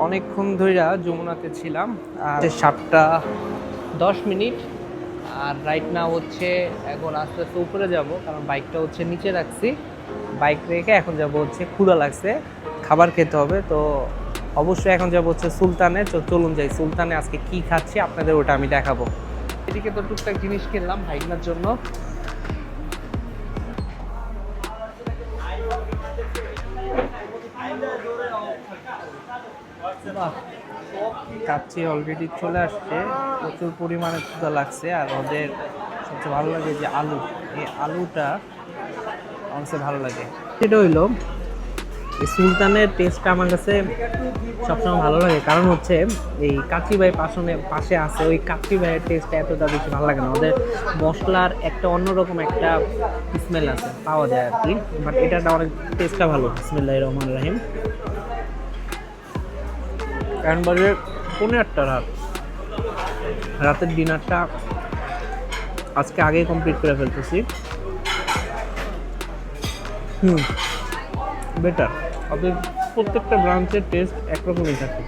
অনেকক্ষণ ধরে যমুনাতে ছিলাম, আর 7টা 10 মিনিট। আর রাইট নাও হচ্ছে এখন আস্তে আস্তে উপরে যাব, কারণ বাইকটা হচ্ছে নিচে রাখছি। বাইক রেখে এখন যাব হচ্ছে, ক্ষুধা লাগছে, খাবার খেতে হবে। তো অবশ্যই এখন যাব হচ্ছে সুলতানে। চলুন যাই সুলতানে, আজকে কি খাচ্ছি আপনাদের ওটা আমি দেখাবো। এদিকে তো টুকটাক জিনিস কিনলাম ভাইগনার জন্য। কাচ্চি অলরেডি চলে আসছে, প্রচুর পরিমাণে ক্ষুধা লাগছে। আর ওদের সবচেয়ে ভালো লাগে যে আলু, এই আলুটা আমার কাছে ভালো লাগে। সেটা হইলো এই সুলতানের টেস্টটা আমার কাছে সবসময় ভালো লাগে, কারণ হচ্ছে এই কাচ্চি ভাই পাশে আছে, ওই কাচ্চি ভাইয়ের টেস্টটা এতটা বেশি ভালো লাগে না। ওদের মশলার একটা অন্যরকম একটা স্মেল আছে, পাওয়া যায় আর কি, বাট এটা অনেক টেস্টটা ভালো। বিসমিল্লাহির রহমানির রহিম। এখন বাজে 8:45 রাত। রাতের ডিনারটা আজকে আগেই কমপ্লিট করে ফেলতেছি। বেটার। অতএব প্রত্যেকটা ব্রাঞ্চের টেস্ট একরকমই থাকে।